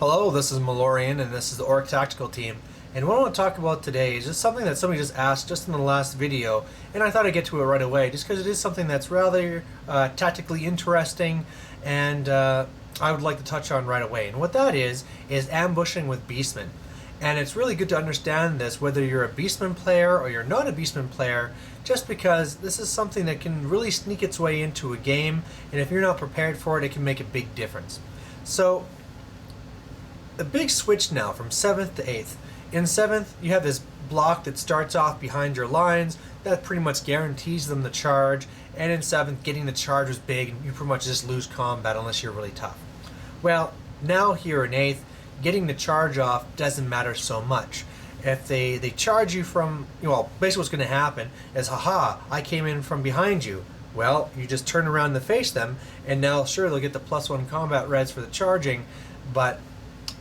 Hello, this is Malorian, and this is the Orc Tactical Team. And what I want to talk about today is just something that somebody just asked just in the last video, and I thought I'd get to it right away, just because it is something that's rather tactically interesting, and I would like to touch on right away. And what that is ambushing with Beastmen. And it's really good to understand this, whether you're a Beastman player or you're not a Beastman player, just because this is something that can really sneak its way into a game, and if you're not prepared for it, it can make a big difference. So, a big switch now from 7th to 8th. In 7th, you have this block that starts off behind your lines, that pretty much guarantees them the charge, and in 7th, getting the charge is big, and you pretty much just lose combat unless you're really tough. Well, now here in 8th, getting the charge off doesn't matter so much. If they charge you from, well, basically what's going to happen is, haha, I came in from behind you. Well, you just turn around to face them, and now sure, they'll get the +1 combat reds for the charging, but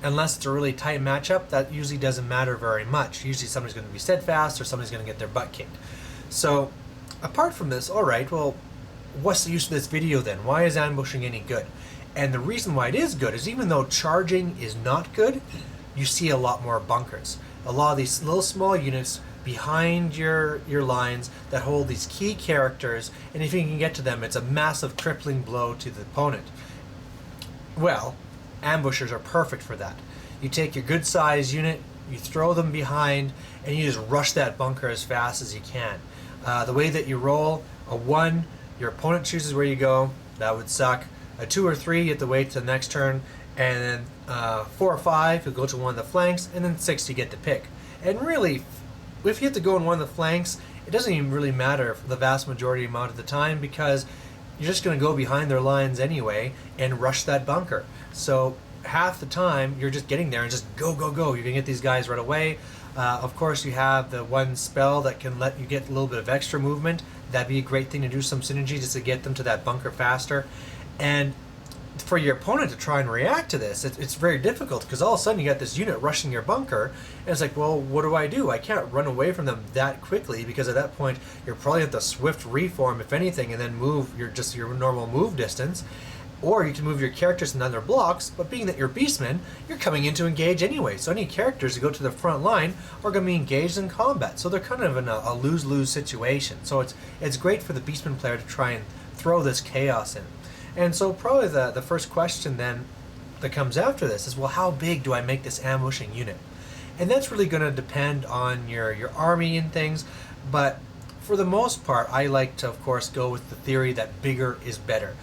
unless it's a really tight matchup, that usually doesn't matter very much. Usually somebody's going to be steadfast or somebody's going to get their butt kicked. So, apart from this, alright, well, what's the use of this video then? Why is ambushing any good? And the reason why it is good is even though charging is not good, you see a lot more bunkers. A lot of these little small units behind your lines that hold these key characters, and if you can get to them, it's a massive crippling blow to the opponent. Well, ambushers are perfect for that. You take your good sized unit, you throw them behind, and you just rush that bunker as fast as you can. The way that you roll, a 1, your opponent chooses where you go, that would suck. A 2 or 3, you have to wait to the next turn, and then 4 or 5, you'll go to one of the flanks, and then 6, you get to pick. And really, if you have to go in one of the flanks, it doesn't even really matter for the vast majority amount of the time, because you're just going to go behind their lines anyway and rush that bunker. So half the time you're just getting there and just go, go, go. You can get these guys right away. Of course, you have the one spell that can let you get a little bit of extra movement. That'd be a great thing to do, some synergy just to get them to that bunker faster. And for your opponent to try and react to this, it's very difficult, because all of a sudden you got this unit rushing your bunker, and it's like, well, what do? I can't run away from them that quickly, because at that point you're probably at the swift reform, if anything, and then move your normal move distance, or you can move your characters in other blocks. But being that you're Beastmen, you're coming in to engage anyway, so any characters that go to the front line are going to be engaged in combat, so they're kind of in a lose-lose situation. So it's great for the Beastman player to try and throw this chaos in. And so probably the first question then that comes after this is, well, how big do I make this ambushing unit? And that's really going to depend on your army and things, but for the most part, I like to, of course, go with the theory that bigger is better.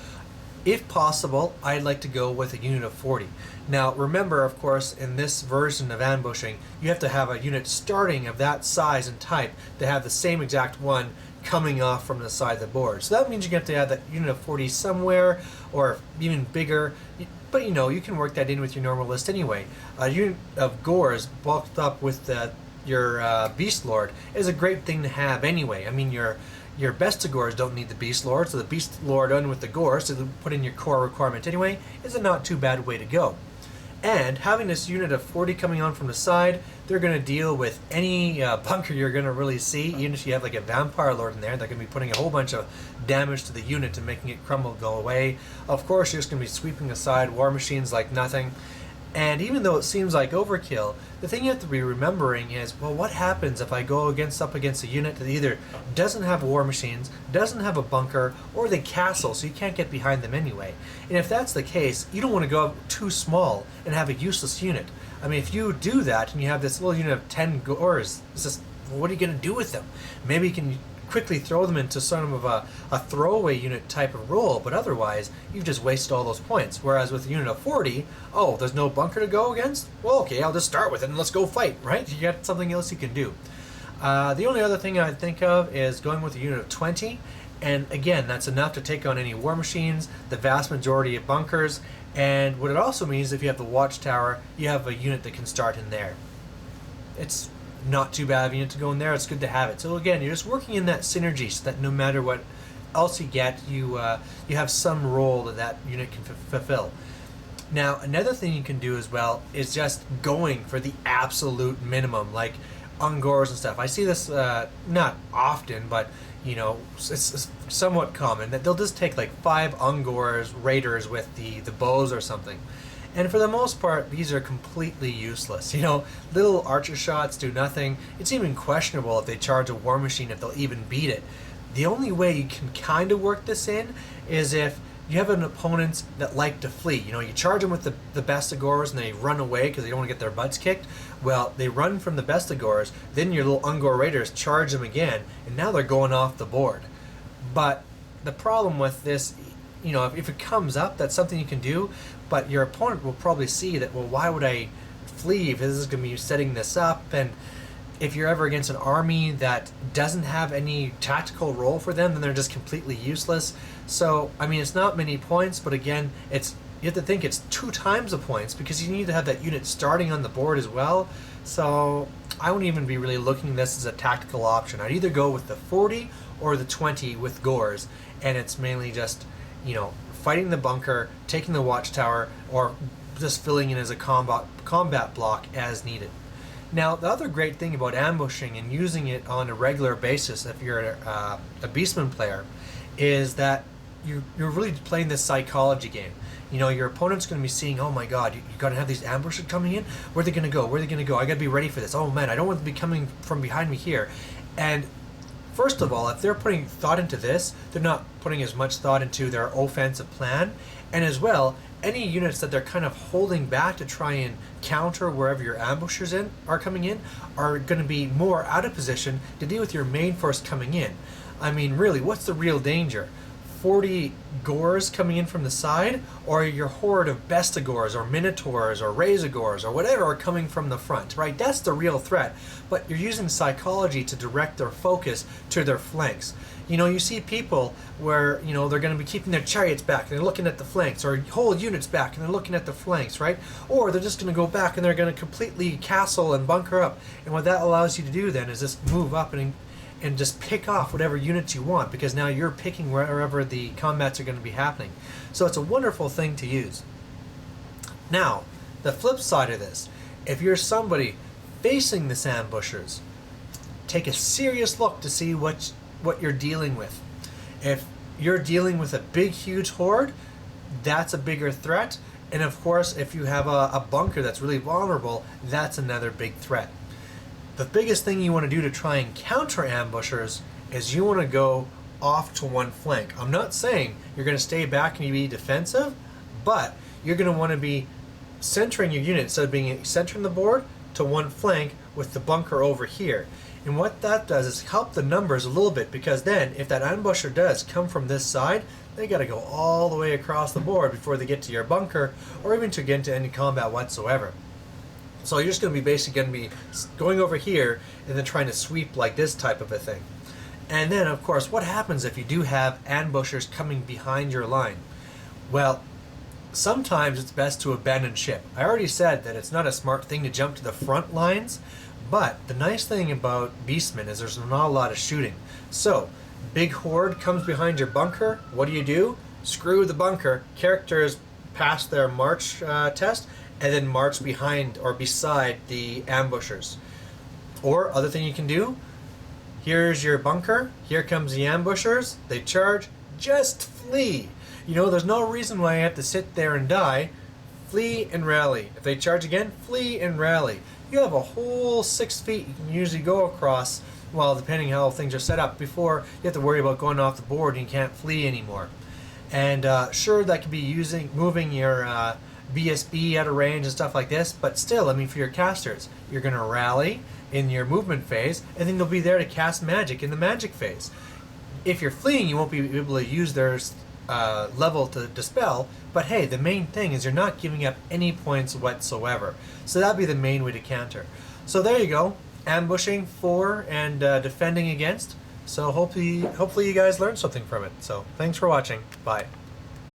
If possible, I'd like to go with a unit of 40. Now, remember, of course, in this version of ambushing, you have to have a unit starting of that size and type to have the same exact one coming off from the side of the board. So that means you're going to have to have that unit of 40 somewhere, or even bigger. But you can work that in with your normal list anyway. A unit of Gores bulked up with your Beast Lord is a great thing to have anyway. I mean, your best of Gores don't need the Beast Lord, so the Beast Lord on with the Gores to put in your core requirement anyway is a not too bad way to go. And having this unit of 40 coming on from the side, they're going to deal with any bunker you're going to really see. Even if you have like a Vampire Lord in there, they're going to be putting a whole bunch of damage to the unit and making it crumble, go away. Of course, you're just going to be sweeping aside war machines like nothing. And even though it seems like overkill, the thing you have to be remembering is, well, what happens if I go up against a unit that either doesn't have war machines, doesn't have a bunker, or they castle, so you can't get behind them anyway. And if that's the case, you don't want to go too small and have a useless unit. I mean, if you do that and you have this little unit of 10 Gores, it's just, well, what are you going to do with them? Maybe you can quickly throw them into sort of a throwaway unit type of role, but otherwise you've just wasted all those points. Whereas with a unit of 40, oh, there's no bunker to go against? Well, okay, I'll just start with it and let's go fight, right? You got something else you can do. The only other thing I'd think of is going with a unit of 20, and again, that's enough to take on any war machines, the vast majority of bunkers, and what it also means, if you have the watchtower, you have a unit that can start in there. It's not too bad of a unit to go in there. It's good to have it. So again, you're just working in that synergy, so that no matter what else you get, you have some role that unit can fulfill. Now, another thing you can do as well is just going for the absolute minimum, like Ungors and stuff. I see this not often, but it's somewhat common that they'll just take like 5 Ungors raiders with the bows or something. And for the most part, these are completely useless. You know, little archer shots do nothing. It's even questionable if they charge a war machine if they'll even beat it. The only way you can kind of work this in is if you have an opponent that like to flee. You know, you charge them with the Bestigors and they run away because they don't want to get their butts kicked. Well, they run from the Bestigors, then your little Ungor Raiders charge them again, and now they're going off the board. But the problem with this, you know, if it comes up, that's something you can do, but your opponent will probably see that, well, why would I flee if this is going to be setting this up? And if you're ever against an army that doesn't have any tactical role for them, then they're just completely useless. So, I mean, it's not many points, but again, you have to think it's 2 times the points because you need to have that unit starting on the board as well. So I wouldn't even be really looking at this as a tactical option. I'd either go with the 40 or the 20 with Gors, and it's mainly just, you know, fighting the bunker, taking the watchtower, or just filling in as a combat block as needed. Now, the other great thing about ambushing and using it on a regular basis, if you're a Beastman player, is that you're really playing this psychology game. You know, your opponent's going to be seeing, oh my god, you got to have these ambushers coming in? Where are they going to go? Where are they going to go? I got to be ready for this. Oh man, I don't want them to be coming from behind me here. And first of all, if they're putting thought into this, they're not putting as much thought into their offensive plan. And as well, any units that they're kind of holding back to try and counter wherever your ambushers are coming in are going to be more out of position to deal with your main force coming in. I mean, really, what's the real danger? 40 Gors coming in from the side, or your horde of Bestigors or Minotaurs or Razorgors or whatever are coming from the front, right? That's the real threat. But you're using psychology to direct their focus to their flanks. You know, you see people where, you know, they're going to be keeping their chariots back and they're looking at the flanks, or whole units back and they're looking at the flanks, right? Or they're just going to go back and they're going to completely castle and bunker up. And what that allows you to do then is just move up and just pick off whatever units you want, because now you're picking wherever the combats are going to be happening. So it's a wonderful thing to use. Now, the flip side of this, if you're somebody facing this ambushers, take a serious look to see what you're dealing with. If you're dealing with a big, huge horde, that's a bigger threat. And of course, if you have a bunker that's really vulnerable, that's another big threat. The biggest thing you want to do to try and counter ambushers is you want to go off to one flank. I'm not saying you're going to stay back and you be defensive, but you're going to want to be centering your unit, instead of being centering the board, to one flank with the bunker over here. And what that does is help the numbers a little bit, because then if that ambusher does come from this side, they got to go all the way across the board before they get to your bunker, or even to get into any combat whatsoever. So you're just going to be basically going to be going over here and then trying to sweep like this type of a thing. And then, of course, what happens if you do have ambushers coming behind your line? Well, sometimes it's best to abandon ship. I already said that it's not a smart thing to jump to the front lines, but the nice thing about Beastmen is there's not a lot of shooting. So, big horde comes behind your bunker. What do? Screw the bunker. Characters pass their march test, and then march behind or beside the ambushers. Or, other thing you can do, here's your bunker, here comes the ambushers, they charge, just flee. You know, there's no reason why you have to sit there and die. Flee and rally. If they charge again, flee and rally. You have a whole 6 feet you can usually go across, well, depending how things are set up, before you have to worry about going off the board and you can't flee anymore. And sure, that could be moving your BSB out of range and stuff like this, but still, I mean, for your casters, you're going to rally in your movement phase, and then they'll be there to cast magic in the magic phase. If you're fleeing, you won't be able to use their level to dispel, but hey, the main thing is you're not giving up any points whatsoever. So that'd be the main way to counter. So there you go, ambushing for and defending against. So hopefully you guys learned something from it. So thanks for watching. Bye.